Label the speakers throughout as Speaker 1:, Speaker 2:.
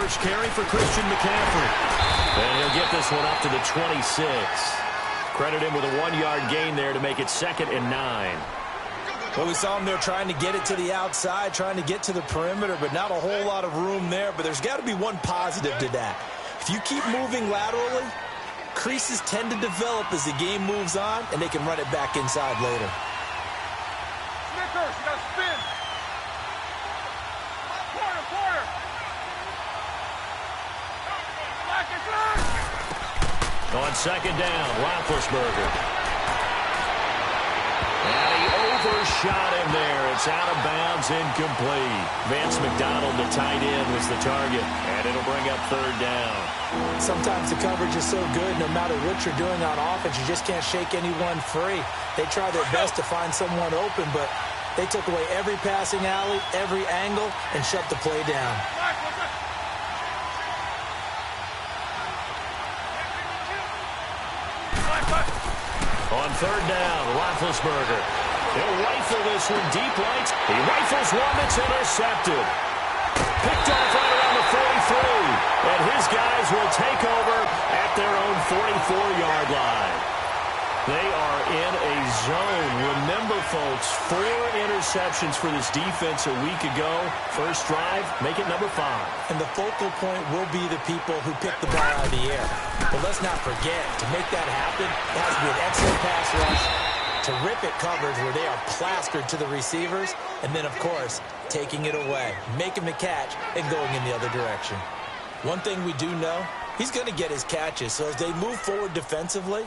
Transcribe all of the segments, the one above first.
Speaker 1: first carry for Christian McCaffrey. And he'll get this one up to the 26. Credit him with a 1-yard gain there to make it 2nd and 9.
Speaker 2: Well, we saw him there trying to get it to the outside, trying to get to the perimeter, but not a whole lot of room there. But there's got to be one positive to that. If you keep moving laterally, creases tend to develop as the game moves on, and they can run it back inside later.
Speaker 3: Snickers, you got to spin. Quarter.
Speaker 1: On 2nd down, Roethlisberger. And he overshot him there. It's out of bounds, incomplete. Vance McDonald, the tight end, was the target. And it'll bring up 3rd down.
Speaker 2: Sometimes the coverage is so good, no matter what you're doing on offense, you just can't shake anyone free. They try their best to find someone open, but they took away every passing alley, every angle, and shut the play down.
Speaker 1: On 3rd down, Roethlisberger. He'll rifle this one deep right. He rifles one that's intercepted. Picked off right around the 43. And his guys will take over at their own 44-yard line. They are in a zone. Remember, folks, 4 interceptions for this defense a week ago. First drive, make it number 5.
Speaker 2: And the focal point will be the people who pick the ball out of the air. But let's not forget, to make that happen, it has to be an excellent pass rush, terrific coverage where they are plastered to the receivers, and then, of course, taking it away, making the catch, and going in the other direction. One thing we do know, he's going to get his catches. So as they move forward defensively,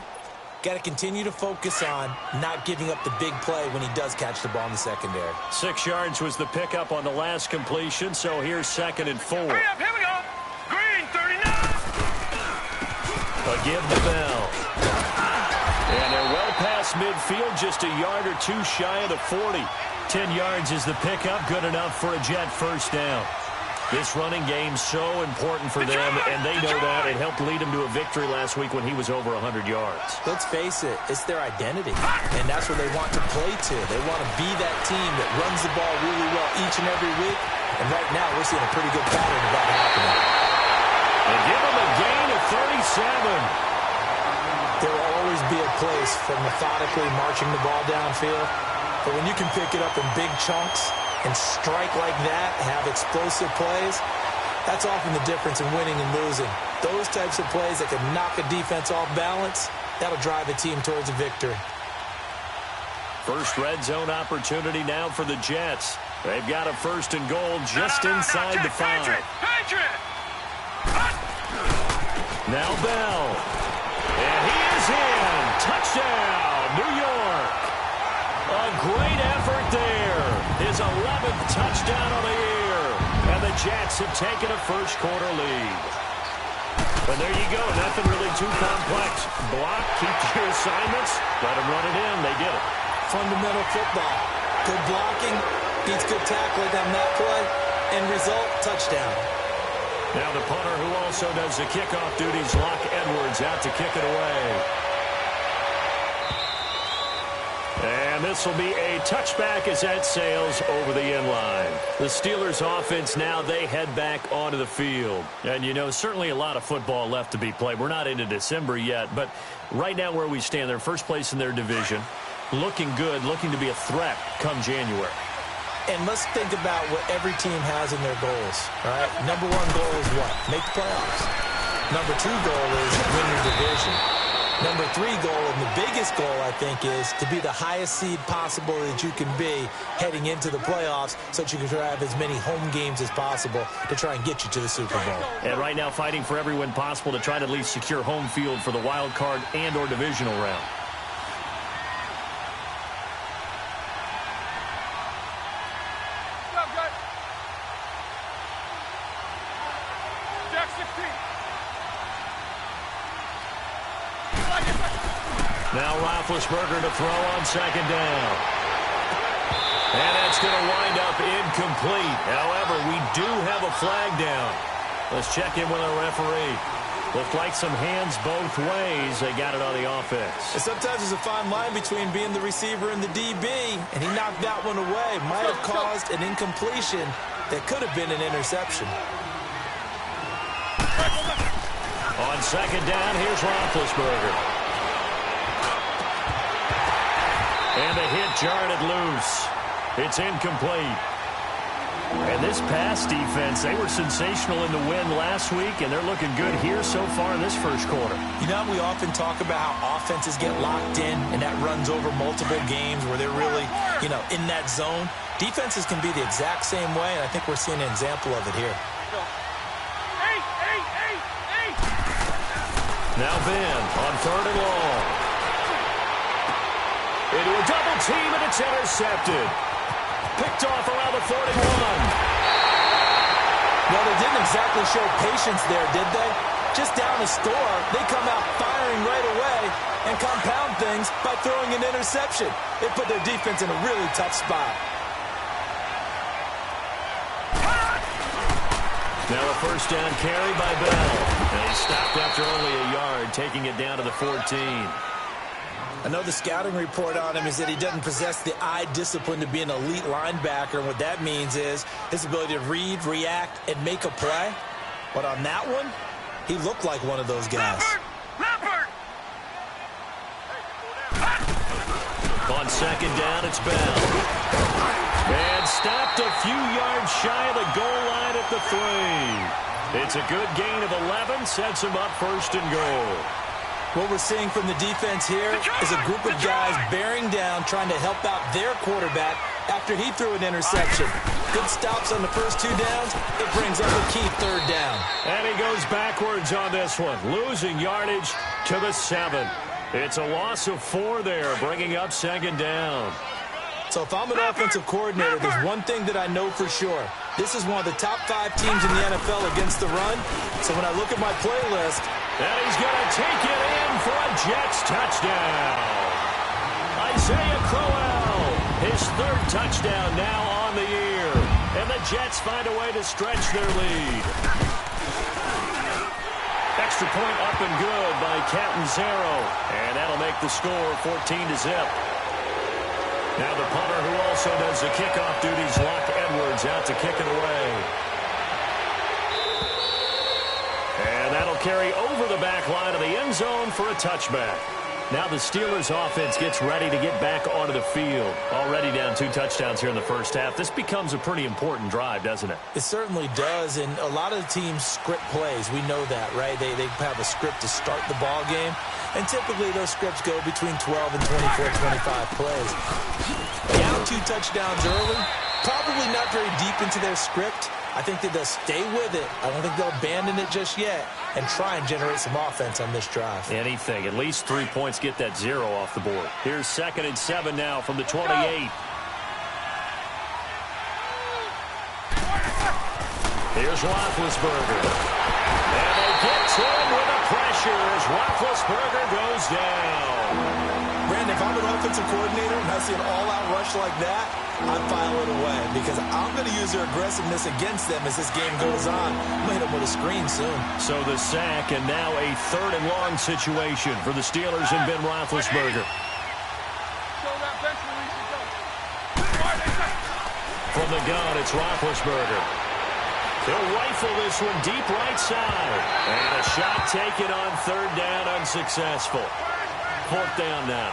Speaker 2: got to continue to focus on not giving up the big play when he does catch the ball in the secondary.
Speaker 1: 6 yards was the pickup on the last completion, so here's 2nd and 4.
Speaker 3: Hurry up, here we go. Green, 39.
Speaker 1: A give to Bell. And they're well past midfield, just a yard or 2 shy of the 40. 10 yards is the pickup, good enough for a Jet first down. This running game's so important for them, and they know that. It helped lead them to a victory last week when he was over 100 yards.
Speaker 2: Let's face it, it's their identity, and that's what they want to play to. They want to be that team that runs the ball really well each and every week, and right now we're seeing a pretty good pattern of that happening.
Speaker 1: They give them a gain of 37.
Speaker 2: There will always be a place for methodically marching the ball downfield, but when you can pick it up in big chunks and strike like that, have explosive plays, that's often the difference in winning and losing. Those types of plays that can knock a defense off balance, that'll drive a team towards a victory.
Speaker 1: First red zone opportunity now for the Jets. They've got a 1st and goal just inside the 5. Now Bell. And he is in. Touchdown, New York. A great effort there. His 11th touchdown of the year. And the Jets have taken a first-quarter lead. And there you go. Nothing really too complex. Block, keep your assignments, let them run it in. They did it.
Speaker 2: Fundamental football. Good blocking, beats good tackling on that play. End result, touchdown.
Speaker 1: Now the punter who also does the kickoff duties, Locke Edwards, out to kick it away. And this will be a touchback as that sails over the end line. The Steelers offense now, they head back onto the field. And, you know, certainly a lot of football left to be played. We're not into December yet, but right now where we stand, they're first place in their division. Looking good, looking to be a threat come January.
Speaker 2: And let's think about what every team has in their goals, right? Number 1 goal is what? Make the playoffs. Number 2 goal is win your division. Number 3 goal, and the biggest goal, I think, is to be the highest seed possible that you can be heading into the playoffs so that you can have as many home games as possible to try and get you to the Super Bowl.
Speaker 1: And right now fighting for every win possible to try to at least secure home field for the wild card and or divisional round. Now Roethlisberger to throw on 2nd down. And that's going to wind up incomplete. However, we do have a flag down. Let's check in with our referee. Looked like some hands both ways. They got it on the offense.
Speaker 2: And sometimes there's a fine line between being the receiver and the DB, and he knocked that one away. Might have caused an incompletion that could have been an interception.
Speaker 1: On second down, here's Roethlisberger. And the hit jarred it loose. It's incomplete. And this pass defense, they were sensational in the win last week, and they're looking good here so far in this first quarter.
Speaker 2: You know, we often talk about how offenses get locked in, and that runs over multiple games where they're really, in that zone. Defenses can be the exact same way, and I think we're seeing an example of it here.
Speaker 1: Now Ben on third and long. Into a double team, and it's intercepted. Picked off around the 41.
Speaker 2: Well, they didn't exactly show patience there, did they? Just down a score, they come out firing right away and compound things by throwing an interception. They put their defense in a really tough spot.
Speaker 1: Now a first down carry by Bell. And he stopped after only a yard, taking it down to the 14.
Speaker 2: I know the scouting report on him is that he doesn't possess the eye discipline to be an elite linebacker. And what that means is his ability to read, react, and make a play. But on that one, he looked like one of those guys.
Speaker 1: On second down, it's Bell. And stopped a few yards shy of the goal line at the 3. It's a good gain of 11, sets him up first and goal.
Speaker 2: What we're seeing from the defense here is a group of guys bearing down, trying to help out their quarterback after he threw an interception. Good stops on the first 2 downs. It brings up a key third down.
Speaker 1: And he goes backwards on this one, losing yardage to the 7. It's a loss of 4 there, bringing up second down.
Speaker 2: So if I'm an offensive coordinator, there's one thing that I know for sure. This is one of the top 5 teams in the NFL against the run. So when I look at my playlist,
Speaker 1: and he's going to take it in for a Jets touchdown. Isaiah Crowell, his 3rd touchdown now on the year. And the Jets find a way to stretch their lead. Extra point up and good by Catanzaro. And that'll make the score 14-0. Now the punter who also does the kickoff duties, Locke Edwards, out to kick it away. And that'll carry over the back line of the end zone for a touchback. Now the Steelers offense gets ready to get back onto the field. Already down 2 touchdowns here in the first half. This becomes a pretty important drive, doesn't it?
Speaker 2: It certainly does, and a lot of the teams script plays. We know that, right? They have a script to start the ball game, and typically those scripts go between 12 and 24, 25 plays. Down 2 touchdowns early, probably not very deep into their script. I think that they'll stay with it. I don't think they'll abandon it just yet and try and generate some offense on this drive.
Speaker 1: Anything. At least 3 points get that 0 off the board. Here's 2nd and 7 now from the 28. Here's Roethlisberger. And they get to him with the pressure as Roethlisberger goes down.
Speaker 2: Brandon, if I'm an offensive coordinator and I see an all-out rush like that, I'm filing away because I'm going to use their aggressiveness against them as this game goes on. I'm going to hit them with a screen soon.
Speaker 1: So the sack, and now a 3rd and long situation for the Steelers and Ben Roethlisberger. From the gun, it's Roethlisberger. He'll rifle this one deep right side. And a shot taken on 3rd down, unsuccessful. 4th down now.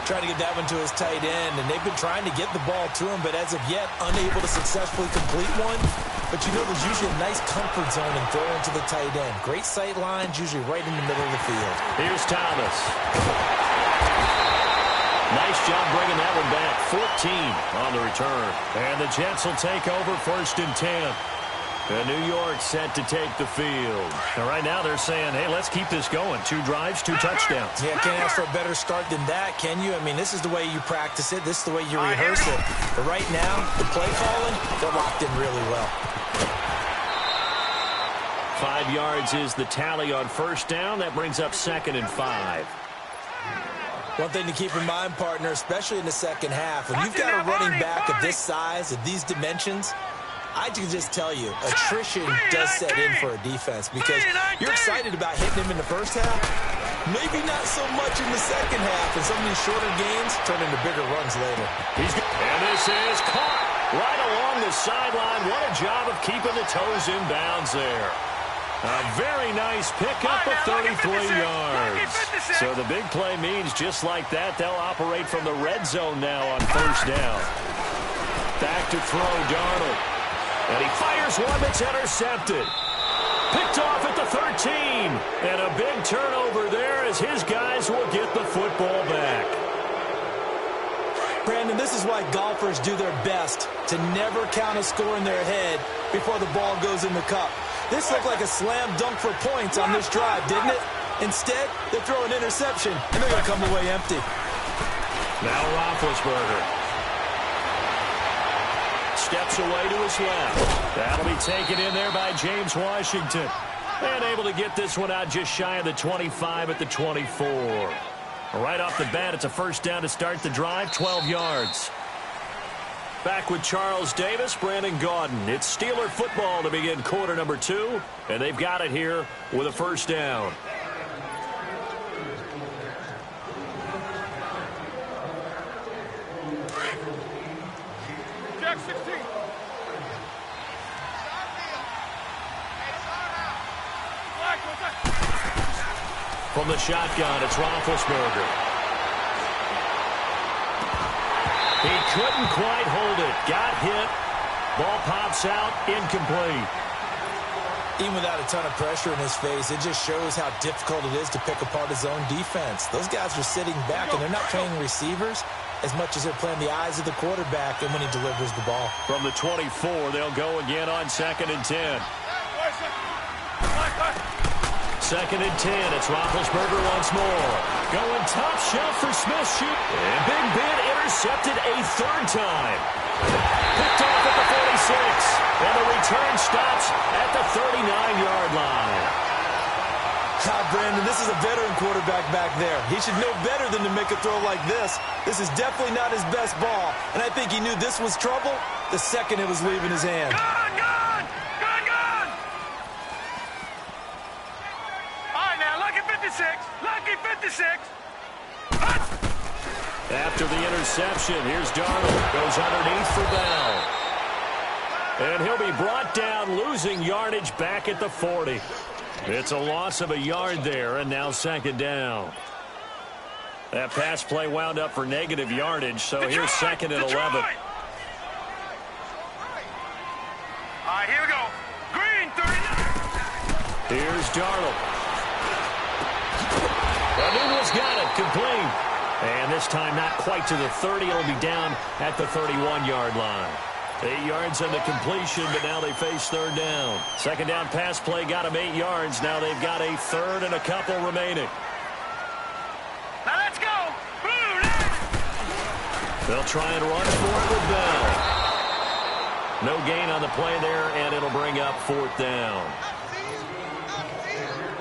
Speaker 2: Trying to get that one to his tight end, and they've been trying to get the ball to him, but as of yet, unable to successfully complete one. But there's usually a nice comfort zone in throwing to the tight end. Great sight lines, usually right in the middle of the field.
Speaker 1: Here's Thomas. Nice job bringing that one back. 14 on the return. And the Jets will take over 1st and 10. And New York set to take the field. And right now they're saying, hey, let's keep this going. 2 drives, 2 touchdowns.
Speaker 2: Yeah, can't ask for a better start than that, can you? I mean, this is the way you practice it. This is the way you rehearse it. But right now, the play calling, they're locked in really well.
Speaker 1: 5 yards is the tally on 1st down. That brings up 2nd and 5.
Speaker 2: One thing to keep in mind, partner, especially in the second half, when you've got a running back of this size, of these dimensions, I can just tell you, attrition does set in for a defense because you're excited about hitting him in the first half. Maybe not so much in the second half, and some of these shorter gains turn into bigger runs later.
Speaker 1: And this is caught right along the sideline. What a job of keeping the toes in bounds there. A very nice pickup of 33 yards. So the big play means just like that, they'll operate from the red zone now on first down. Back to throw, Darnold. And he fires one that's intercepted. Picked off at the 13. And a big turnover there as his guys will get the football back.
Speaker 2: Brandon, this is why golfers do their best to never count a score in their head before the ball goes in the cup. This looked like a slam dunk for points on this drive, didn't it? Instead, they throw an interception, and they're going to come away empty.
Speaker 1: Now Roethlisberger steps away to his left. That'll be taken in there by James Washington. And able to get this one out just shy of the 25 at the 24. Right off the bat, it's a first down to start the drive, 12 yards. Back with Charles Davis, Brandon Gaudin. It's Steeler football to begin quarter number 2, and they've got it here with a first down.
Speaker 3: Jack 16.
Speaker 1: From the shotgun, it's Roethlisberger. He couldn't quite hold it. Got hit. Ball pops out. Incomplete.
Speaker 2: Even without a ton of pressure in his face, it just shows how difficult it is to pick apart his own defense. Those guys are sitting back, and they're not playing receivers as much as they're playing the eyes of the quarterback and when he delivers the ball.
Speaker 1: From the 24, they'll go again on 2nd and 10. 2nd and 10. It's Roethlisberger once more. Going top shelf for Smith. Shoot. And Big Ben intercepted a third time. Picked off at the 46. And the return stops at the 39-yard line.
Speaker 2: Brandon, this is a veteran quarterback back there. He should know better than to make a throw like this. This is definitely not his best ball. And I think he knew this was trouble the second it was leaving his hand.
Speaker 3: Gone! All right, now, lucky 56. Lucky 56.
Speaker 1: After the interception, here's Darnold. Goes underneath for Bell. And he'll be brought down, losing yardage back at the 40. It's a loss of a yard there, and now 2nd down. That pass play wound up for negative yardage, so here's 2nd and 11.
Speaker 3: All right, here we go. Green, 39.
Speaker 1: Here's Darnold. Newell's got it, complete. And this time not quite to the 30. It'll be down at the 31-yard line. 8 yards on the completion, but now they face 3rd down. 2nd down pass play got them 8 yards. Now they've got a 3rd and a couple remaining.
Speaker 3: Now let's go. Blue,
Speaker 1: They'll try and run for it with Bell. No gain on the play there, and it'll bring up 4th down.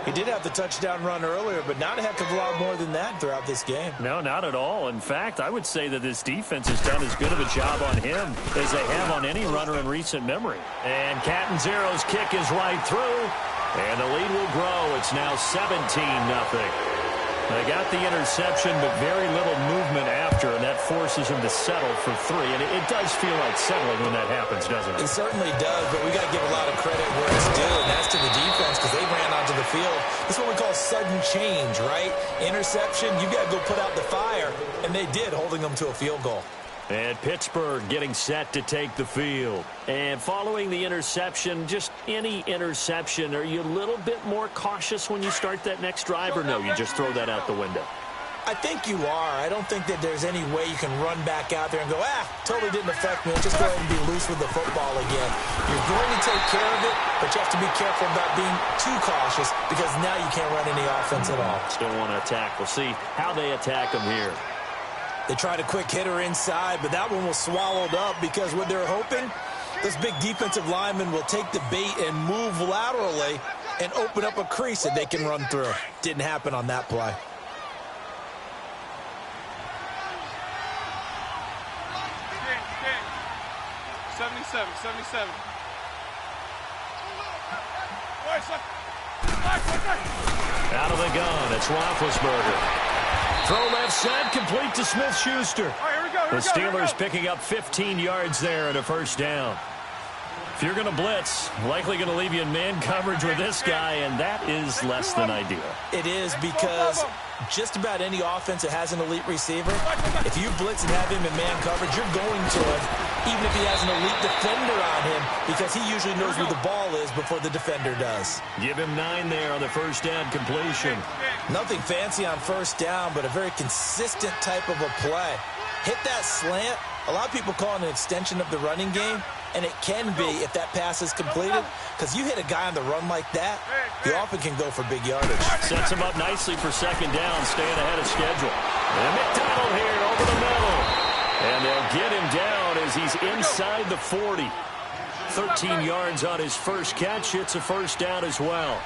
Speaker 2: He did have the touchdown run earlier, but not a heck of a lot more than that throughout this game.
Speaker 1: No, not at all. In fact, I would say that this defense has done as good of a job on him as they have on any runner in recent memory. And Catanzaro's kick is right through, and the lead will grow. It's now 17-0. They got the interception, but very little movement after, and that forces him to settle for 3. And it does feel like settling when that happens, doesn't it?
Speaker 2: It certainly does, but we got to give a lot of credit where it's due, and that's to the defense because they ran onto the field. That's what we call sudden change, right? Interception, you got to go put out the fire, and they did, holding them to a field goal.
Speaker 1: And Pittsburgh getting set to take the field. And following the interception, just any interception, are you a little bit more cautious when you start that next drive, or no, you just throw that out the window?
Speaker 2: I think you are. I don't think that there's any way you can run back out there and go, totally didn't affect me. Just go ahead and be loose with the football again. You're going to take care of it, but you have to be careful about being too cautious because now you can't run any offense at all.
Speaker 1: Still want to attack. We'll see how they attack them here.
Speaker 2: They tried a quick hitter inside, but that one was swallowed up because what they're hoping, this big defensive lineman will take the bait and move laterally and open up a crease that they can run through. Didn't happen on that play.
Speaker 3: Stand. 77.
Speaker 1: Out of the gun, it's Roethlisberger. Throw left side, complete to Smith-Schuster.
Speaker 3: All right, here we go.
Speaker 1: The Steelers picking up 15 yards there and a first down. If you're going to blitz, likely going to leave you in man coverage with this guy, and that is less than ideal.
Speaker 2: It is, because just about any offense that has an elite receiver, if you blitz and have him in man coverage, you're going to him, even if he has an elite defender on him, because he usually knows where the ball is before the defender does.
Speaker 1: Give him 9 there on the first down completion.
Speaker 2: Nothing fancy on first down, but a very consistent type of a play. Hit that slant. A lot of people call it an extension of the running game, and it can be if that pass is completed, because you hit a guy on the run like that, he often can go for big yardage.
Speaker 1: Sets him up nicely for second down, staying ahead of schedule. And McDonald here over the middle. And they'll get him down as he's inside the 40. 13 yards on his first catch. It's a first down as well.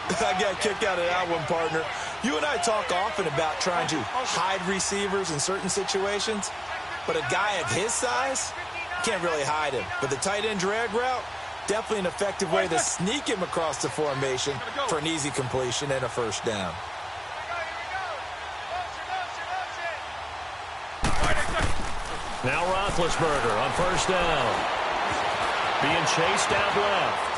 Speaker 2: I got a kick out of that one, partner. You and I talk often about trying to hide receivers in certain situations, but a guy of his size can't really hide him. But the tight end drag route, definitely an effective way to sneak him across the formation for an easy completion and a first down.
Speaker 1: Now Roethlisberger on first down. Being chased out left.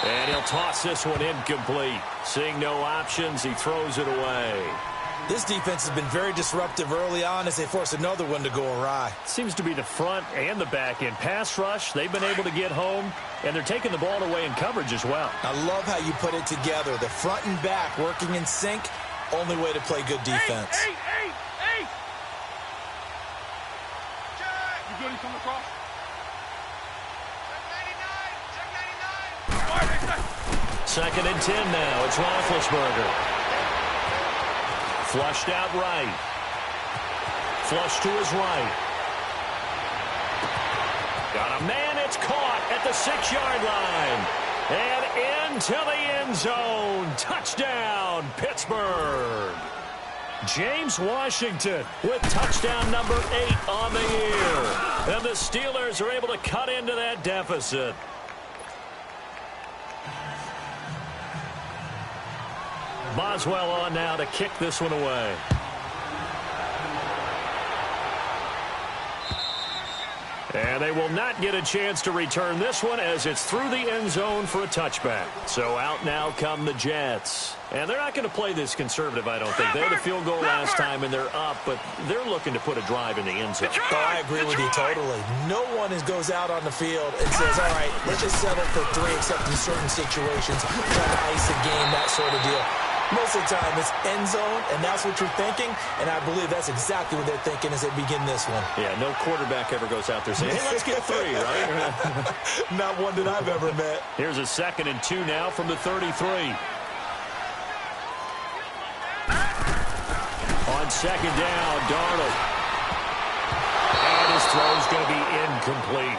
Speaker 1: And he'll toss this one incomplete. Seeing no options, he throws it away.
Speaker 2: This defense has been very disruptive early on as they force another one to go awry.
Speaker 1: Seems to be the front and the back end. Pass rush, they've been able to get home, and they're taking the ball away in coverage as well.
Speaker 2: I love how you put it together. The front and back working in sync, only way to play good defense.
Speaker 3: Hey! You good? He coming across?
Speaker 1: Second and 10 now. It's Roethlisberger. Flushed out right. Flush to his right. Got a man. It's caught at the 6-yard line. And into the end zone. Touchdown, Pittsburgh. James Washington with touchdown number 8 on the year. And the Steelers are able to cut into that deficit. Boswell on now to kick this one away. And they will not get a chance to return this one as it's through the end zone for a touchback. So out now come the Jets. And they're not going to play this conservative, I don't think. They had a field goal last time and they're up, but they're looking to put a drive in the end zone.
Speaker 2: Oh, I agree with you totally. No one goes out on the field and says, all right, let's just settle for 3 except in certain situations, trying to ice a game, that sort of deal. Most of the time, it's end zone, and that's what you're thinking, and I believe that's exactly what they're thinking as they begin this one.
Speaker 1: Yeah, no quarterback ever goes out there saying, hey, let's get 3, right?
Speaker 2: Not one that I've ever met.
Speaker 1: Here's a 2nd and 2 now from the 33. On second down, Darnold. And his throw's going to be incomplete.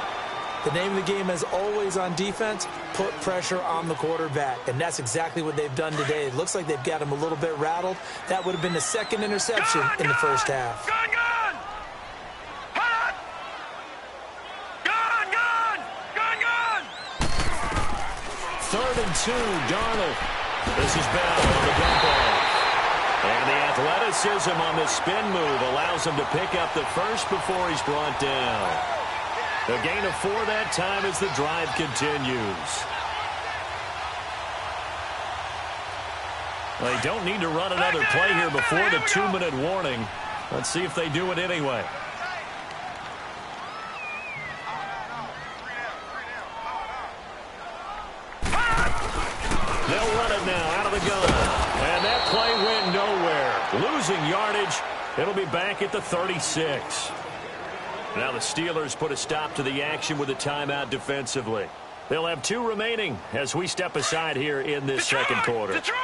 Speaker 2: The name of the game, as always on defense, put pressure on the quarterback. And that's exactly what they've done today. It looks like they've got him a little bit rattled. That would have been the 2nd interception in the first half.
Speaker 3: Gun! Gun!
Speaker 1: 3rd and 2, Darnold. This is Bell on the dump off. And the athleticism on the spin move allows him to pick up the first before he's brought down. A gain of 4 that time as the drive continues. They don't need to run another play here before the 2-minute warning. Let's see if they do it anyway. They'll run it now out of the gun. And that play went nowhere. Losing yardage. It'll be back at the 36. Now the Steelers put a stop to the action with a timeout defensively. They'll have 2 remaining as we step aside here in this second quarter.
Speaker 3: Detroit!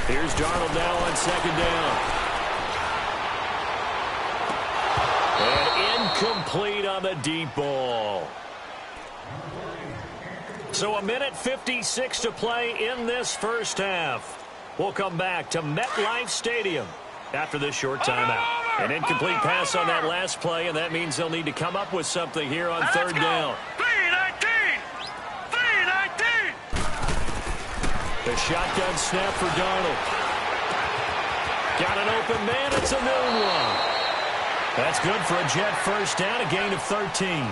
Speaker 1: Here's Darnold now on second down. And incomplete on the deep ball. So a minute 56 to play in this first half. We'll come back to MetLife Stadium after this short timeout. An incomplete pass on that last play, and that means they'll need to come up with something here on 3rd down.
Speaker 3: 3-19!
Speaker 1: The shotgun snap for Darnold. Got an open man. It's a noon one. That's good for a Jet first down, a gain of 13.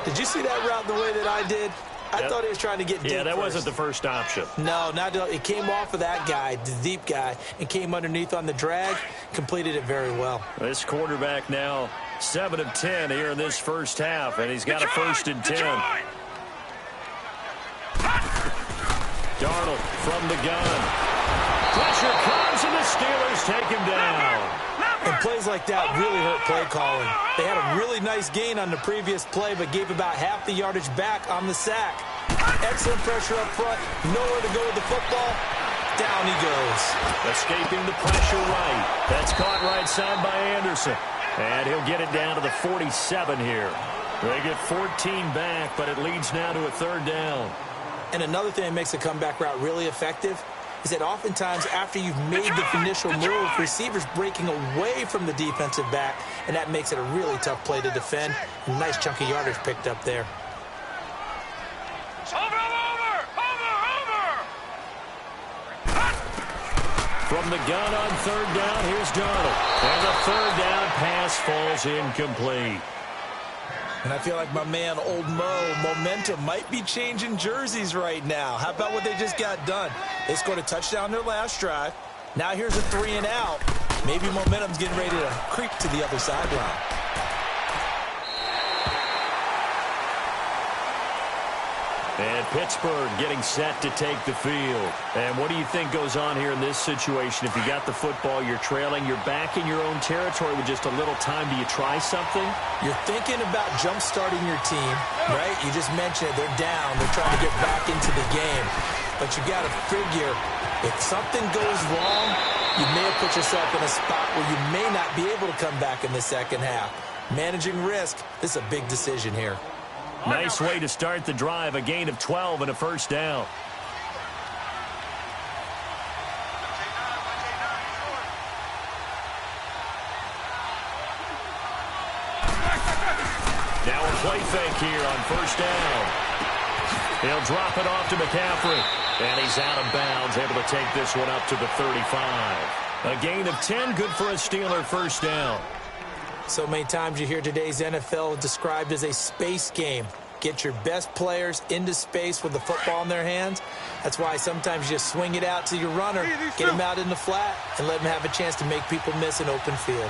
Speaker 2: Did you see that route the way that I did? I thought he was trying to get deep.
Speaker 1: Yeah, that
Speaker 2: first.
Speaker 1: wasn't the first option.
Speaker 2: No, not it came off of that guy, the deep guy, and came underneath on the drag, completed it very well.
Speaker 1: This quarterback now 7 of 10 here in this first half, and he's got a 1st and 10. Darnold from the gun. Pressure comes, and the Steelers take him down.
Speaker 2: And plays like that really hurt play calling. They had a really nice gain on the previous play, but gave about half the yardage back on the sack. Excellent pressure up front. Nowhere to go with the football. Down he goes.
Speaker 1: Escaping the pressure right. That's caught right side by Anderson. And he'll get it down to the 47 here. They get 14 back, but it leads now to a 3rd down.
Speaker 2: And another thing that makes a comeback route really effective is that oftentimes after you've made the initial move, receivers breaking away from the defensive back, and that makes it a really tough play to defend. A nice chunk of yardage picked up there.
Speaker 3: Over!
Speaker 1: From the gun on 3rd down, here's Darnold. And the 3rd down pass falls incomplete.
Speaker 2: And I feel like my man, Old Mo, momentum might be changing jerseys right now. How about what they just got done? They scored a touchdown their last drive. Now here's a 3 and out. Maybe momentum's getting ready to creep to the other sideline.
Speaker 1: And Pittsburgh getting set to take the field. And what do you think goes on here in this situation? If you got the football, you're trailing, you're back in your own territory with just a little time. Do you try something?
Speaker 2: You're thinking about jump-starting your team, right? You just mentioned it. They're down. They're trying to get back into the game. But you got to figure, if something goes wrong, you may have put yourself in a spot where you may not be able to come back in the second half. Managing risk, this is a big decision here.
Speaker 1: Nice way to start the drive, a gain of 12 and a 1st down. Now a play fake here on 1st down. He'll drop it off to McCaffrey. And he's out of bounds, able to take this one up to the 35. A gain of 10, good for a Steeler 1st down.
Speaker 2: So many times you hear today's NFL described as a space game. Get your best players into space with the football in their hands. That's why sometimes you just swing it out to your runner, get him out in the flat, and let him have a chance to make people miss an open field.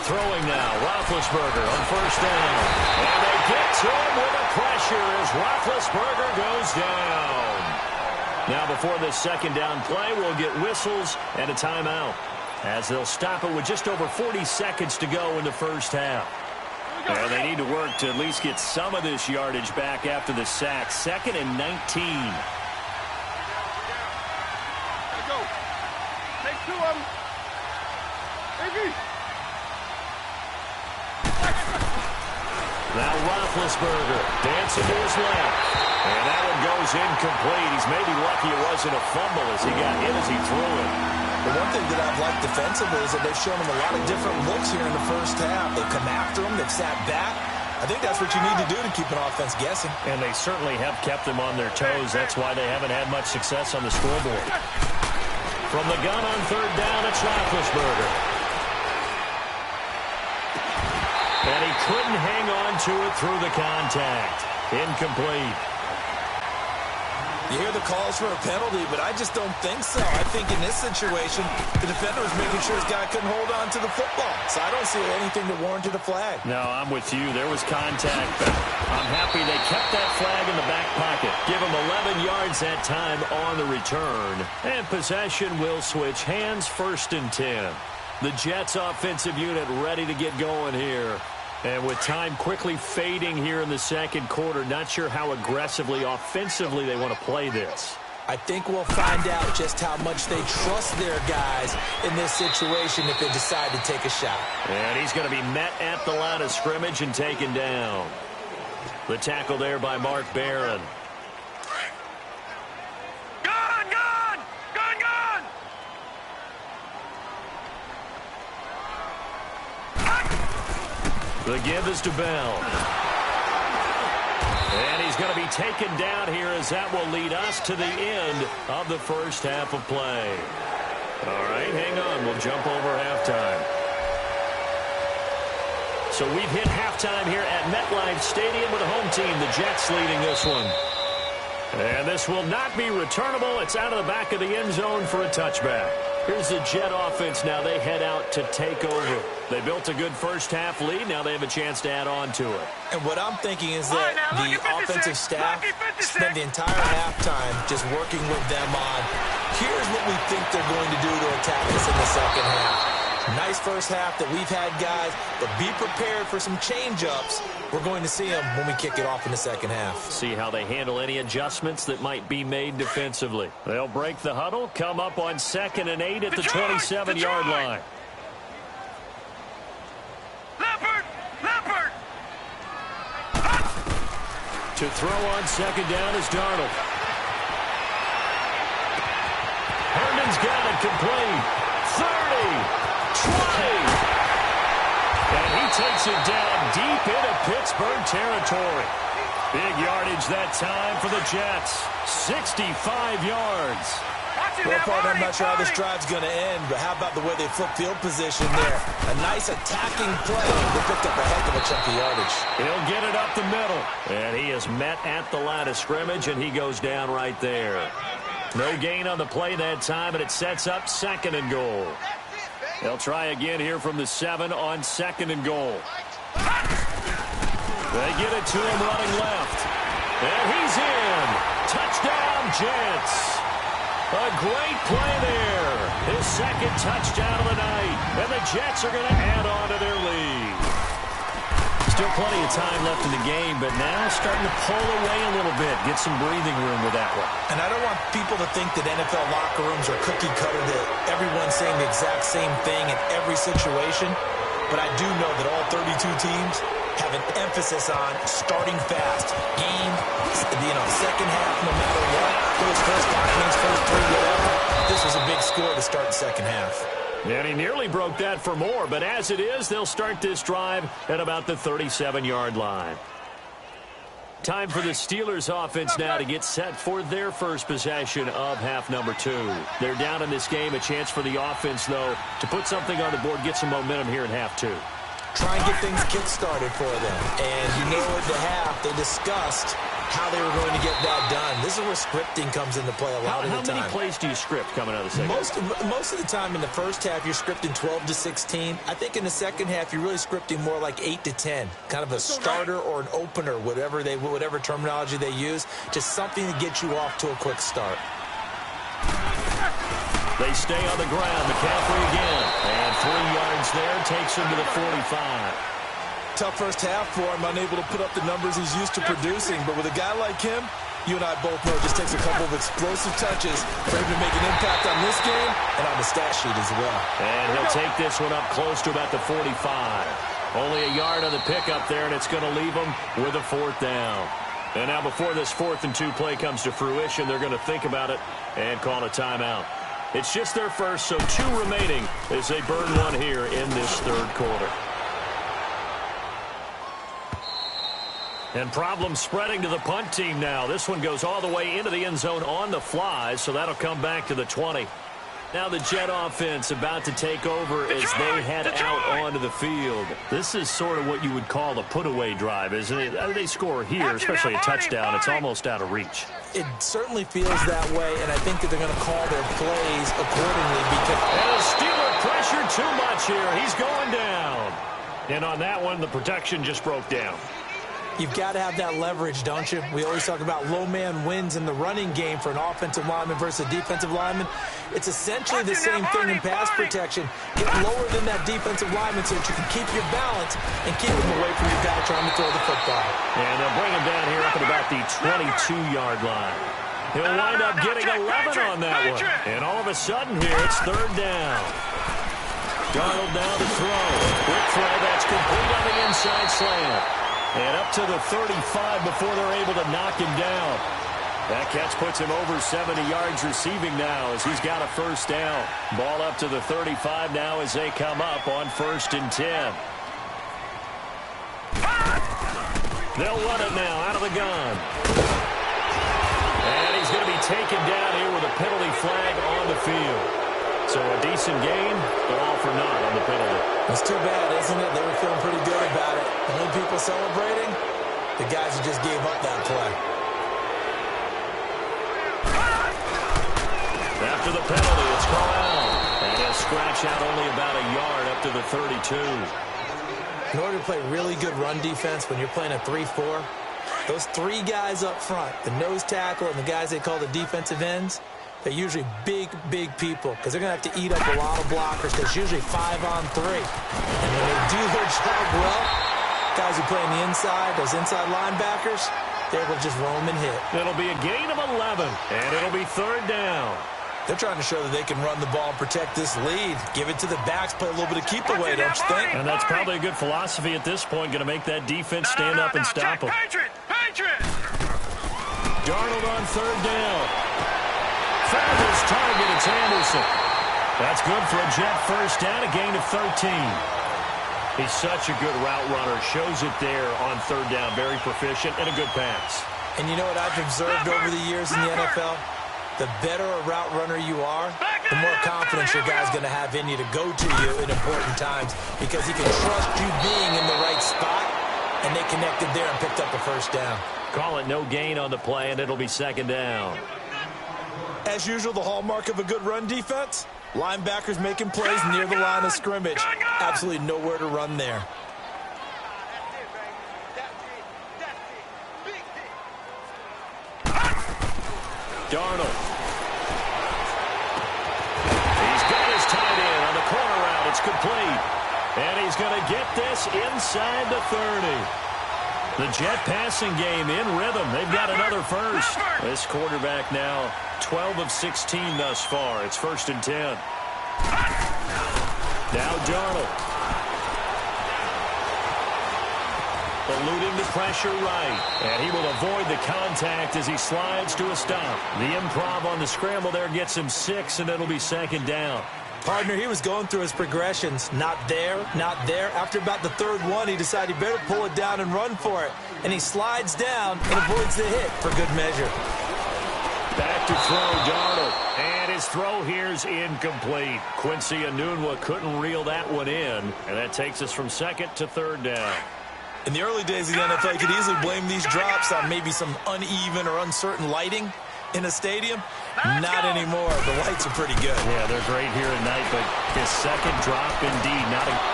Speaker 1: Throwing now, Roethlisberger on 1st down. And they get to him with the pressure as Roethlisberger goes down. Now before this 2nd down play, we'll get whistles and a timeout, as they'll stop it with just over 40 seconds to go in the 1st half. And they need to work to at least get some of this yardage back after the sack. 2nd and 19.
Speaker 3: Go. Take 2 of them.
Speaker 1: Now Roethlisberger dancing to his left. And that one goes incomplete. He's maybe lucky it wasn't a fumble as he got hit as he threw it.
Speaker 2: The one thing that I've liked defensively is that they've shown him a lot of different looks here in the 1st half. They've come after him. They've sat back. I think that's what you need to do to keep an offense guessing.
Speaker 1: And they certainly have kept them on their toes. That's why they haven't had much success on the scoreboard. From the gun on 3rd down, it's Roethlisberger. And he couldn't hang on to it through the contact. Incomplete.
Speaker 2: You hear the calls for a penalty, but I just don't think so. I think in this situation, the defender was making sure his guy couldn't hold on to the football. So I don't see anything that warranted a flag.
Speaker 1: No, I'm with you. There was contact, but I'm happy they kept that flag in the back pocket. Give him 11 yards that time on the return. And possession will switch hands, 1st and 10. The Jets offensive unit ready to get going here. And with time quickly fading here in the 2nd quarter, not sure how aggressively, offensively they want to play this.
Speaker 2: I think we'll find out just how much they trust their guys in this situation if they decide to take a shot.
Speaker 1: And he's going to be met at the line of scrimmage and taken down. The tackle there by Mark Barron. The give is to Bell. And he's going to be be taken down here, as that will lead us to the end of the first half of play. All right, hang on. We'll jump over halftime. So we've hit halftime here at MetLife Stadium with the home team, the Jets, leading this one. And this will not be returnable. It's out of the back of the end zone for a touchback. Here's the Jet offense now. They head out to take over. They built a good first-half lead. Now they have a chance to add on to it.
Speaker 2: And what I'm thinking is that the offensive staff spent the entire halftime just working with them on, here's what we think they're going to do to attack us in the second half. Nice first half that we've had, guys, but be prepared for some change-ups. We're going to see them when we kick it off in the second half.
Speaker 1: See how they handle any adjustments that might be made defensively. They'll break the huddle, come up on 2nd and 8 at the 27-yard line.
Speaker 3: Leopard!
Speaker 1: To throw on 2nd down is Darnold. Herndon's got it complete. 30. 20. And he takes it down deep into Pittsburgh territory. Big yardage that time for the Jets. 65 yards.
Speaker 2: Well, partner, I'm not sure how this drive's going to end, but how about the way they flip field position there? A nice attacking play. They picked up a heck of a chunk of yardage.
Speaker 1: He'll get it up the middle. And he is met at the line of scrimmage, and he goes down right there. No gain on the play that time, and it sets up 2nd and goal. They'll try again here from the 7 on 2nd and goal. They get it to him running left. And he's in. Touchdown, Jets. A great play there. His 2nd touchdown of the night. And the Jets are going to add on to their lead. Still plenty of time left in the game, but now starting to pull away a little bit. Get some breathing room with that one.
Speaker 2: And I don't want people to think that NFL locker rooms are cookie cutter, that everyone's saying the exact same thing in every situation. But I do know that all 32 teams have an emphasis on starting fast. Game, second half, no matter what. Those first 5 minutes, first 3, whatever. This was a big score to start the second half.
Speaker 1: And he nearly broke that for more, but as it is, they'll start this drive at about the 37-yard line. Time for the Steelers offense now to get set for their first possession of half number 2. They're down in this game. A chance for the offense, though, to put something on the board, get some momentum here in half 2.
Speaker 2: Try and get things kick-started for them. And you know at the half, they discussed how they were going to get that done. This is where scripting comes into play a lot of the time.
Speaker 1: How many plays do you script coming out of the second?
Speaker 2: Most of the time in the first half, you're scripting 12 to 16. I think in the second half, you're really scripting more like 8 to 10. Kind of a starter or an opener, whatever terminology they use. Just something to get you off to a quick start.
Speaker 1: They stay on the ground. McCaffrey again. And 3 yards there. Takes him to the 45.
Speaker 2: Tough first half for him, unable to put up the numbers he's used to producing. But with a guy like him, you and I both know it just takes a couple of explosive touches for him to make an impact on this game and on the stat sheet as well.
Speaker 1: And he'll take this one up close to about the 45. Only a yard on the pickup there, and it's going to leave him with a 4th down. And now before this 4th and 2 play comes to fruition, they're going to think about it and call a timeout. It's just their first, so 2 remaining as they burn one here in this 3rd quarter. And problems spreading to the punt team now. This one goes all the way into the end zone on the fly, so that'll come back to the 20. Now the Jet offense about to take over as they head out onto the field. This is sort of what you would call a put-away drive, isn't it? They score here, especially a touchdown. It's almost out of reach.
Speaker 2: It certainly feels that way, and I think that they're going to call their plays accordingly.
Speaker 1: And a Steeler pressure too much here. He's going down. And on that one, the protection just broke down.
Speaker 2: You've got to have that leverage, don't you? We always talk about low man wins in the running game for an offensive lineman versus a defensive lineman. It's essentially the same thing in pass protection. Get lower than that defensive lineman so that you can keep your balance and keep him away from your guy trying to throw the football.
Speaker 1: And they'll bring him down here up at about the 22-yard line. He'll wind up getting 11 on that one. And all of a sudden here, it's 3rd down. Darnold down to throw. Quick throw, that's complete on the inside slant. And up to the 35 before they're able to knock him down. That catch puts him over 70 yards receiving now as he's got a 1st down. Ball up to the 35 now as they come up on 1st and 10. They'll run it now out of the gun. And he's going to be taken down here with a penalty flag on the field. So a decent game, but all for naught on the penalty.
Speaker 2: It's too bad, isn't it? They were feeling pretty good about it. The only people celebrating, the guys who just gave up that play.
Speaker 1: After the penalty, it's called out. And he'll scratch out only about a yard up to the 32.
Speaker 2: In order to play really good run defense when you're playing a 3-4, those three guys up front, the nose tackle and the guys they call the defensive ends, they're usually big, big people because they're going to have to eat up a lot of blockers because it's usually 5-on-3. And when they do their job well, guys who play on the inside, those inside linebackers, they're able to just roam and hit.
Speaker 1: It'll be a gain of 11, and it'll be 3rd down.
Speaker 2: They're trying to show that they can run the ball and protect this lead. Give it to the backs, play a little bit of keep away, don't you think?
Speaker 1: And that's probably a good philosophy at this point, going to make that defense stand up and stop them. Darnold on 3rd down. Found his target, it's Anderson. That's good for a Jet first down, a gain of 13. He's such a good route runner. Shows it there on 3rd down. Very proficient and a good pass.
Speaker 2: And you know what I've observed over the years in the NFL? The better a route runner you are, the more confidence your guy's going to have in you to go to you in important times because he can trust you being in the right spot, and they connected there and picked up a first down.
Speaker 1: Call it no gain on the play, and it'll be 2nd down.
Speaker 2: As usual, the hallmark of a good run defense, linebackers making plays near the line of scrimmage. Absolutely nowhere to run there.
Speaker 1: Darnold. He's got his tight end on the corner route. It's complete. And he's going to get this inside the 30. The Jet passing game in rhythm. They've got another first. This quarterback now 12 of 16 thus far. It's 1st and 10. Now Darnold. Eluding the pressure right. And he will avoid the contact as he slides to a stop. The improv on the scramble there gets him 6, and it'll be 2nd down.
Speaker 2: Partner, he was going through his progressions. Not there, not there. After about the 3rd one, he decided he better pull it down and run for it. And he slides down and avoids the hit for good measure.
Speaker 1: Back to throw, Darnold. And his throw here's incomplete. Quincy Enunwa couldn't reel that one in. And that takes us from 2nd to 3rd down.
Speaker 2: In the early days of the NFL, you could easily blame these drops on maybe some uneven or uncertain lighting in a stadium. Not anymore. The lights are pretty good.
Speaker 1: Yeah, they're great here at night, but his 2nd drop indeed.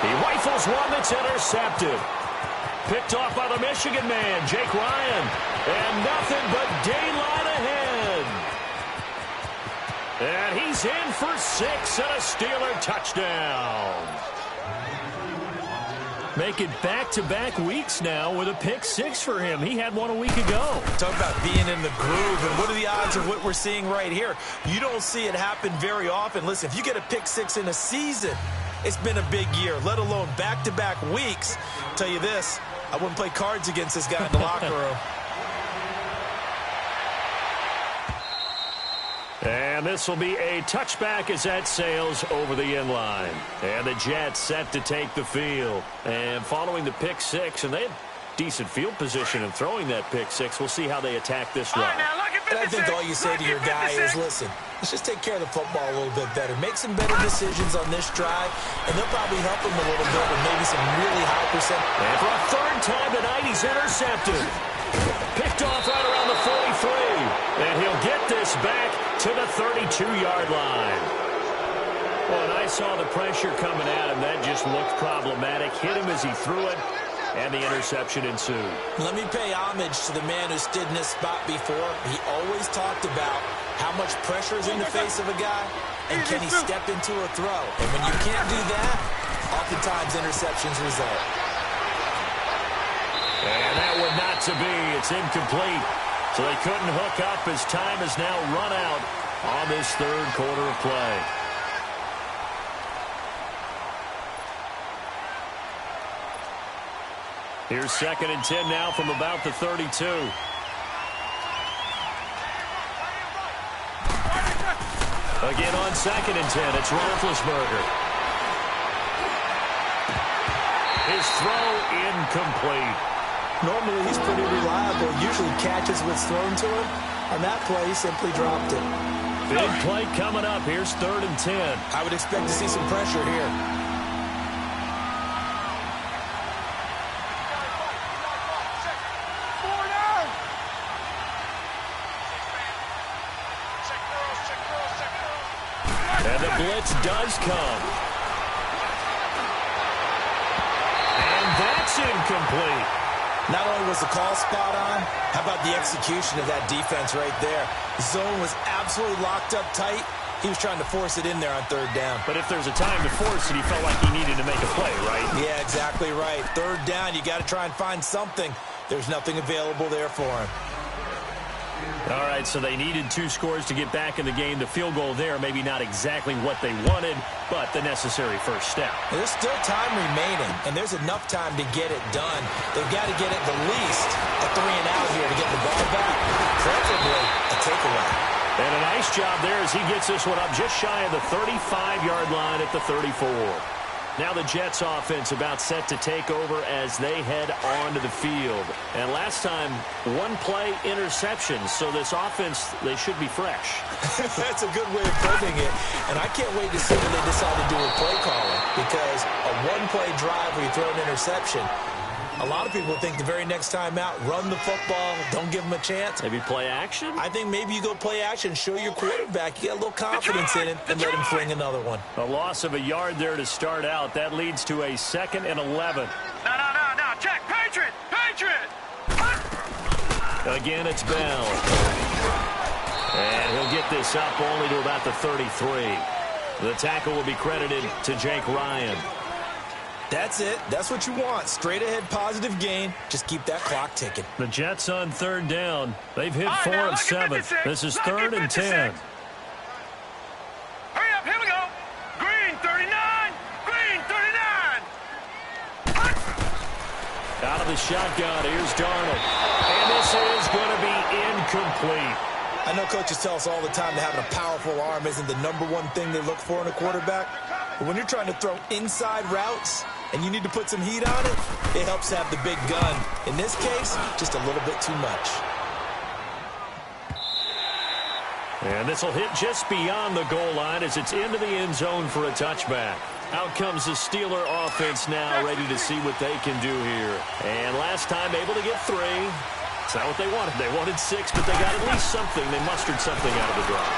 Speaker 1: He rifles one that's intercepted. Picked off by the Michigan man, Jake Ryan. And nothing but daylight ahead. And he's in for 6 and a Steeler touchdown. Making back-to-back weeks now with a pick 6 for him. He had one a week ago.
Speaker 2: Talk about being in the groove, and what are the odds of what we're seeing right here? You don't see it happen very often. Listen, if you get a pick 6 in a season, it's been a big year, let alone back-to-back weeks. I'll tell you this, I wouldn't play cards against this guy in the locker room.
Speaker 1: And this will be a touchback as that sails over the end line. And the Jets set to take the field. And following the pick 6, and they had decent field position in throwing that pick 6. We'll see how they attack this drive.
Speaker 2: And I think all you say to your guy is, listen, let's just take care of the football a little bit better. Make some better decisions on this drive, and they'll probably help him a little bit with maybe some really high percent.
Speaker 1: And for a 3rd time tonight, he's intercepted. Picked off right around the 43. And he'll get this back to the 32-yard line. Well, and I saw the pressure coming at him. That just looked problematic. Hit him as he threw it, and the interception ensued.
Speaker 2: Let me pay homage to the man who stood in this spot before. He always talked about how much pressure is in the face of a guy, and can he step into a throw. And when you can't do that, oftentimes interceptions result.
Speaker 1: And that one not to be. It's incomplete. So they couldn't hook up as time has now run out on this 3rd quarter of play. Here's 2nd and 10 now from about the 32. Again on 2nd and 10, it's Roethlisberger. His throw incomplete.
Speaker 2: Normally, he's pretty reliable. Usually catches what's thrown to him. On that play, he simply dropped it.
Speaker 1: Big play coming up. Here's 3rd and 10.
Speaker 2: I would expect to see some pressure here.
Speaker 1: And the blitz does come. And that's incomplete.
Speaker 2: Not only was the call spot on, how about the execution of that defense right there? The zone was absolutely locked up tight. He was trying to force it in there on 3rd down.
Speaker 1: But if there's a time to force it, he felt like he needed to make a play, right?
Speaker 2: Yeah, exactly right. 3rd down, you got to try and find something. There's nothing available there for him.
Speaker 1: All right, so they needed 2 scores to get back in the game. The field goal there, maybe not exactly what they wanted, but the necessary first step.
Speaker 2: There's still time remaining, and there's enough time to get it done. They've got to get at the least a 3 and out here to get the ball back, preferably a takeaway.
Speaker 1: And a nice job there as he gets this one up just shy of the 35-yard line at the 34. Now the Jets offense about set to take over as they head onto the field. And last time, 1 play interception, so this offense, they should be fresh.
Speaker 2: That's a good way of putting it. And I can't wait to see what they decide to do with play calling, because a 1-play drive where you throw an interception, a lot of people think the very next time out, run the football, don't give them a chance.
Speaker 1: Maybe play action?
Speaker 2: I think maybe you go play action, show your quarterback, you get a little confidence in it, and let him fling another one.
Speaker 1: A loss of a yard there to start out. That leads to a 2nd and 11.
Speaker 3: No. Check. Patriot.
Speaker 1: Again, it's Bell. And he'll get this up only to about the 33. The tackle will be credited to Jake Ryan.
Speaker 2: That's it. That's what you want. Straight ahead positive gain. Just keep that clock ticking.
Speaker 1: The Jets on 3rd down. They've hit 4 of 7. This is 3rd and 10.
Speaker 3: Hurry up, here we go. Green 39.
Speaker 1: Out of the shotgun, here's Darnold. And this is going to be incomplete.
Speaker 2: I know coaches tell us all the time that having a powerful arm isn't the #1 thing they look for in a quarterback. But when you're trying to throw inside routes and you need to put some heat on it, it helps to have the big gun. In this case, just a little bit too much.
Speaker 1: And this will hit just beyond the goal line as it's into the end zone for a touchback. Out comes the Steeler offense now, ready to see what they can do here. And last time able to get 3. It's not what they wanted. They wanted 6, but they got at least something. They mustered something out of the drive.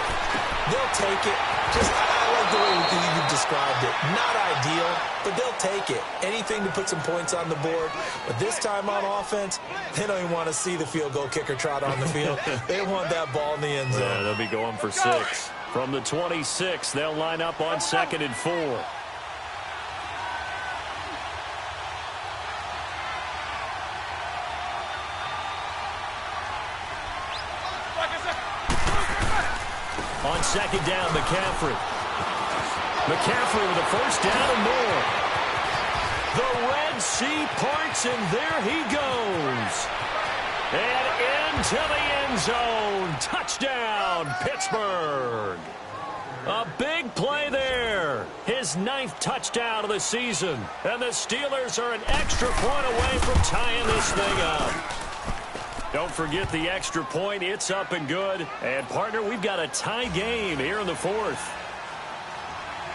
Speaker 2: They'll take it. I like the way you described it. Not ideal, but they'll take it. Anything to put some points on the board. But this time on offense, they don't even want to see the field goal kicker trot on the field. They want that ball in the end zone.
Speaker 1: Yeah, they'll be going for 6. From the 26, they'll line up on 2nd and 4. On 2nd down, McCaffrey. McCaffrey with a 1st down and more. The Red Sea parts, and there he goes. And into the end zone. Touchdown, Pittsburgh. A big play there. His 9th touchdown of the season. And the Steelers are an extra point away from tying this thing up. Don't forget the extra point. It's up and good. And, partner, we've got a tie game here in the 4th.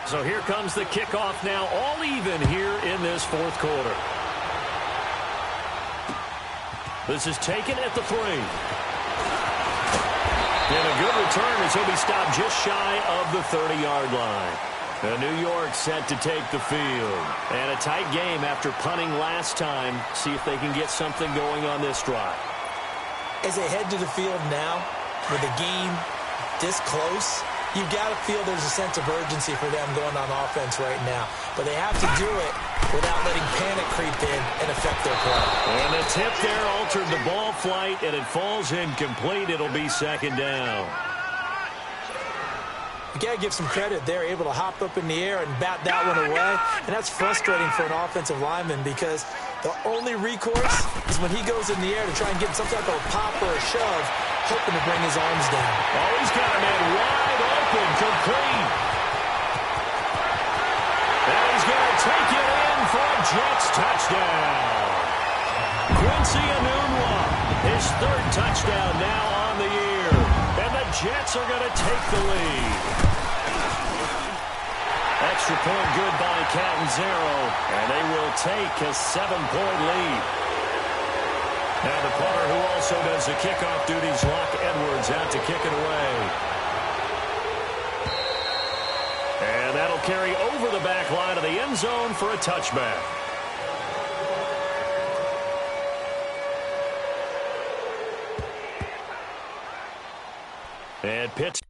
Speaker 1: So here comes the kickoff now, all even here in this 4th quarter. This is taken at the 3. And a good return as he'll be stopped just shy of the 30-yard line. And New York set to take the field. And a tight game after punting last time. See if they can get something going on this drive.
Speaker 2: As they head to the field now, with the game this close, you've got to feel there's a sense of urgency for them going on offense right now. But they have to do it without letting panic creep in and affect their play.
Speaker 1: And the tip there altered the ball flight, and it falls incomplete. It'll be 2nd down.
Speaker 2: You got to give some credit. They're able to hop up in the air and bat that one away. And that's frustrating for an offensive lineman because the only recourse is when he goes in the air to try and get some type of a pop or a shove, hoping to bring his arms down.
Speaker 1: Oh, he's got a man wide open, complete. And he's going to take it in for a Jets touchdown. Quincy Enunwa, his third touchdown now on the year. And the Jets are going to take the lead. Extra point good by Catanzaro, and they will take a 7-point lead. Now the punter who also does the kickoff duties, Locke Edwards, out to kick it away. And that'll carry over the back line of the end zone for a touchback. And Pitts.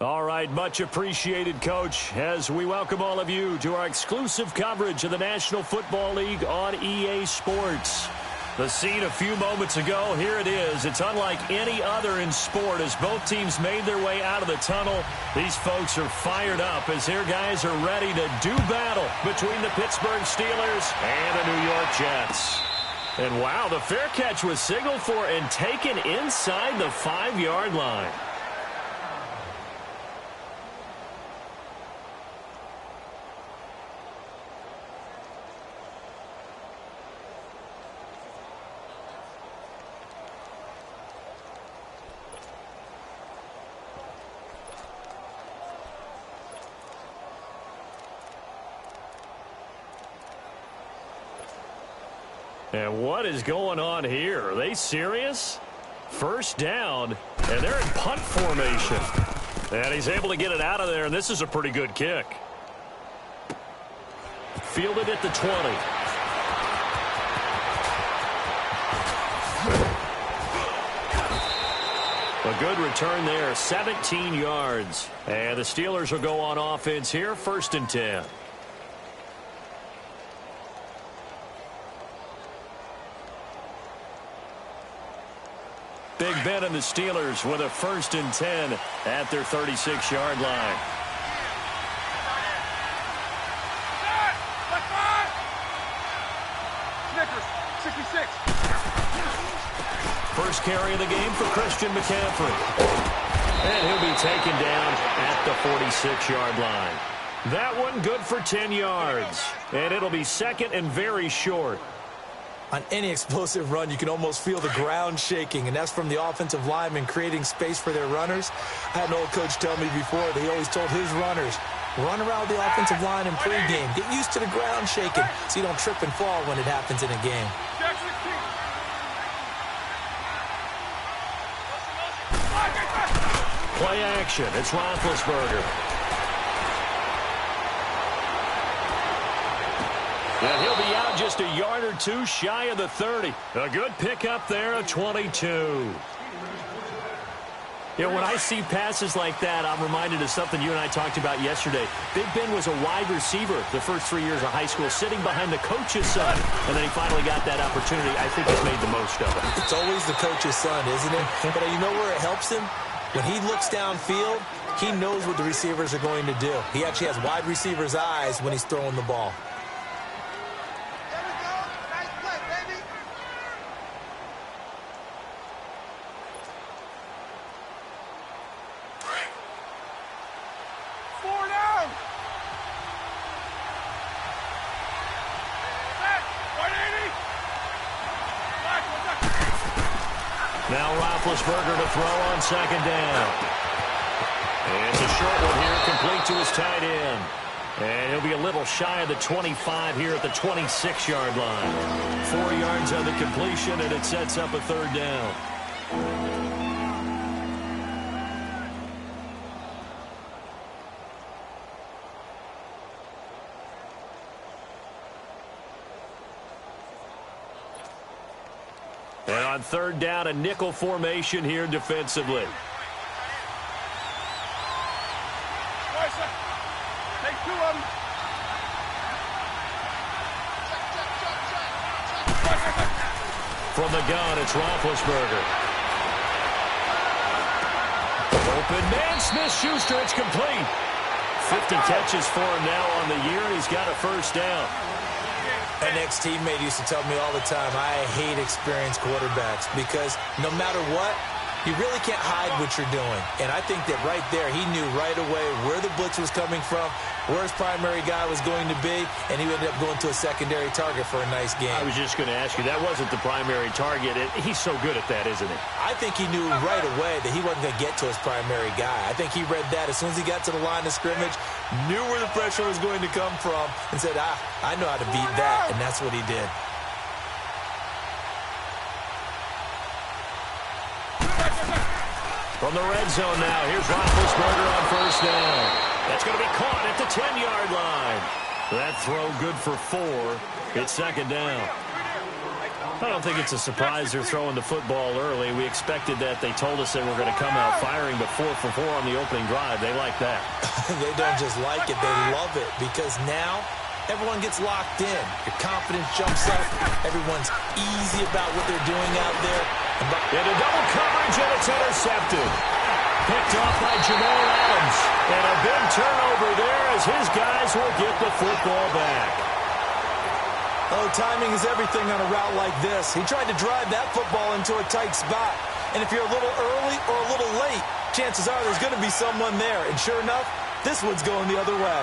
Speaker 1: All right, much appreciated, Coach, as we welcome all of you to our exclusive coverage of the National Football League on EA Sports. The scene a few moments ago, here it is. It's unlike any other in sport as both teams made their way out of the tunnel. These folks are fired up as their guys are ready to do battle between the Pittsburgh Steelers and the New York Jets. And wow, the fair catch was signaled for and taken inside the 5-yard line. And what is going on here? Are they serious? First down, and they're in punt formation. And he's able to get it out of there, and this is a pretty good kick. Fielded at the 20. A good return there, 17 yards. And the Steelers will go on offense here, 1st and 10. Big Ben and the Steelers with a 1st and 10 at their 36-yard line.
Speaker 3: Snickers, 66.
Speaker 1: First carry of the game for Christian McCaffrey. And he'll be taken down at the 46-yard line. That one good for 10 yards. And it'll be 2nd and very short.
Speaker 2: On any explosive run, you can almost feel the ground shaking, and that's from the offensive linemen creating space for their runners. I had an old coach tell me before that he always told his runners, run around the offensive line in pregame. Get used to the ground shaking so you don't trip and fall when it happens in a game.
Speaker 1: Play action. It's Roethlisberger. And he'll be out just a yard or two shy of the 30. A good pickup there, a 22. You know, when I see passes like that, I'm reminded of something you and I talked about yesterday. Big Ben was a wide receiver the first 3 years of high school, sitting behind the coach's son. And then he finally got that opportunity. I think he's made the most of it.
Speaker 2: It's always the coach's son, isn't it? But you know where it helps him? When he looks downfield, he knows what the receivers are going to do. He actually has wide receivers' eyes when he's throwing the ball.
Speaker 1: Now Roethlisberger to throw on 2nd down. And it's a short one here, complete to his tight end. And he'll be a little shy of the 25 here at the 26-yard line. 4 yards on the completion, and it sets up a 3rd down. And on 3rd down, a nickel formation here defensively.
Speaker 3: Take 2 of them.
Speaker 1: From the gun, it's Roethlisberger. Open man, Smith-Schuster, it's complete. 50 catches for him now on the year, and he's got a 1st down.
Speaker 2: An ex-teammate used to tell me all the time, I hate experienced quarterbacks because no matter what, you really can't hide what you're doing. And I think that right there, he knew right away where the blitz was coming from, where his primary guy was going to be, and he ended up going to a secondary target for a nice game.
Speaker 1: I was just going to ask you, that wasn't the primary target. He's so good at that, isn't he?
Speaker 2: I think he knew right away that he wasn't going to get to his primary guy. I think he read that as soon as he got to the line of scrimmage, knew where the pressure was going to come from, and said, I know how to beat that, and that's what he did.
Speaker 1: From the red zone now, here's Roethlisberger on 1st down. That's going to be caught at the 10-yard line. That throw good for 4. It's 2nd down. I don't think it's a surprise they're throwing the football early. We expected that. They told us they were going to come out firing, but 4 for 4 on the opening drive. They like that.
Speaker 2: They don't just like it, they love it, because now everyone gets locked in. Your confidence jumps up. Everyone's easy about what they're doing out there.
Speaker 1: Into double coverage, and it's intercepted. Picked off by Jamal Adams. And a big turnover there as his guys will get the football back.
Speaker 2: Oh, timing is everything on a route like this. He tried to drive that football into a tight spot. And if you're a little early or a little late, chances are there's going to be someone there. And sure enough, this one's going the other way.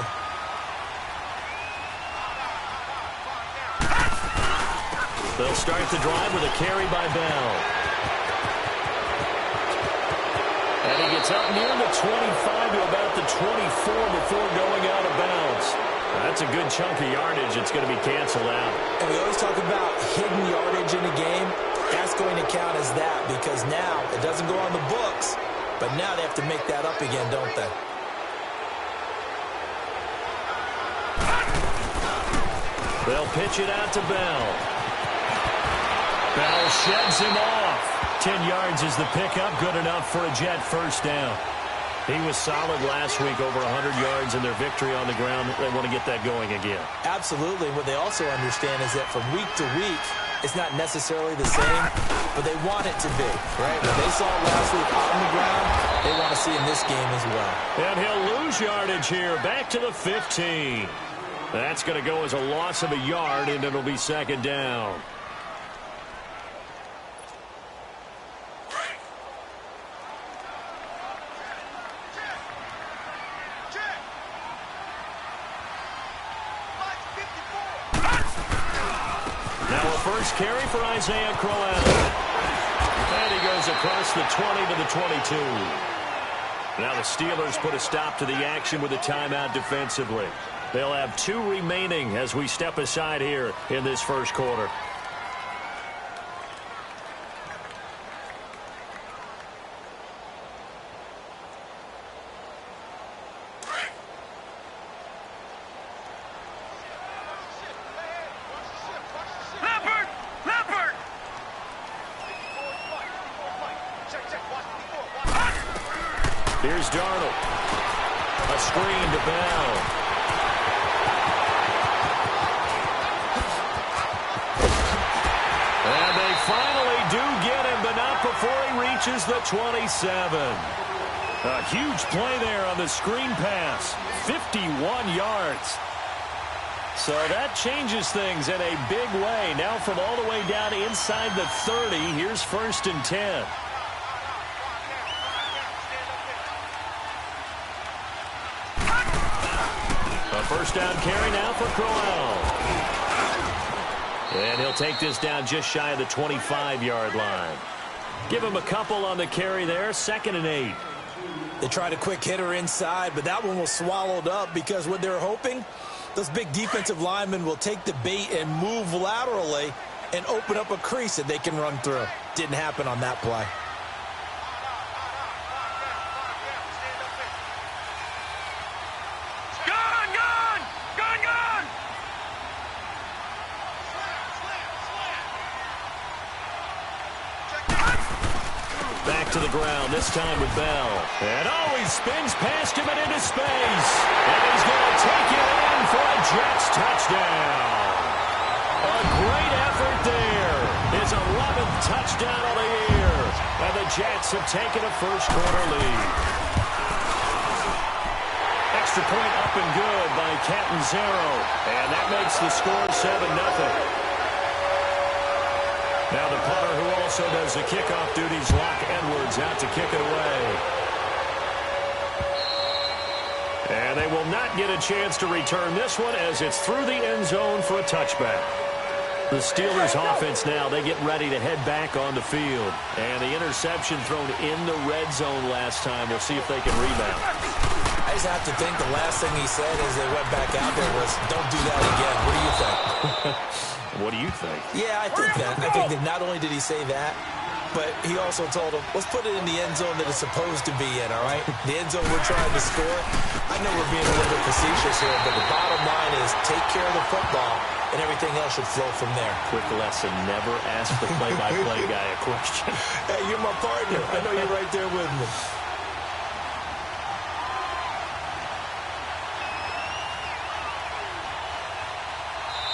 Speaker 1: They'll start the drive with a carry by Bell. And he gets up near the 25 to about the 24 before going out of bounds. That's a good chunk of yardage. It's going to be canceled out.
Speaker 2: And we always talk about hidden yardage in a game. That's going to count as that because now it doesn't go on the books, but now they have to make that up again, don't they?
Speaker 1: They'll pitch it out to Bell. Bell sheds him off. 10 yards is the pickup. Good enough for a Jet first down. He was solid last week, over 100 yards in their victory on the ground. They want to get that going again.
Speaker 2: Absolutely. What they also understand is that from week to week, it's not necessarily the same, but they want it to be, right? When they saw it last week on the ground, they want to see in this game as well.
Speaker 1: And he'll lose yardage here, back to the 15. That's going to go as a loss of a yard, and it'll be second down. First carry for Isaiah Crowell. And he goes across the 20 to the 22. Now the Steelers put a stop to the action with a timeout defensively. They'll have 2 remaining as we step aside here in this first quarter. Here's Darnold. A screen to Bell. And they finally do get him, but not before he reaches the 27. A huge play there on the screen pass. 51 yards. So that changes things in a big way. Now from all the way down inside the 30, here's 1st and 10. First down carry now for Crowell. And he'll take this down just shy of the 25-yard line. Give him a couple on the carry there. 2nd and 8.
Speaker 2: They tried a quick hitter inside, but that one was swallowed up because what they're hoping, those big defensive linemen will take the bait and move laterally and open up a crease that they can run through. Didn't happen on that play.
Speaker 1: To the ground, this time with Bell. And he spins past him and into space. And he's going to take it in for a Jets touchdown. A great effort there. His 11th touchdown of the year. And the Jets have taken a first quarter lead. Extra point up and good by Catanzaro. And that makes the score 7-0. Now the punter who also does the kickoff duties, Locke Edwards, out to kick it away. And they will not get a chance to return this one as it's through the end zone for a touchback. The Steelers offense now, they get ready to head back on the field. And the interception thrown in the red zone last time. We'll see if they can rebound.
Speaker 2: I just have to think the last thing he said as they went back out there was, don't do that again. What do you think?
Speaker 1: What do you think?
Speaker 2: Yeah, I think that. I think that not only did he say that, but he also told him, let's put it in the end zone that it's supposed to be in, all right? The end zone we're trying to score. I know we're being a little bit facetious here, but the bottom line is take care of the football, and everything else should flow from there.
Speaker 1: Quick lesson, never ask the play-by-play guy a question.
Speaker 2: Hey, you're my partner. I know you're right there with me.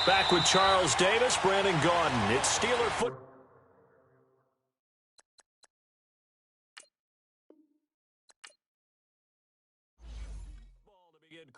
Speaker 1: Back with Charles Davis, Brandon Gaudin. It's Steeler foot. Ball to begin.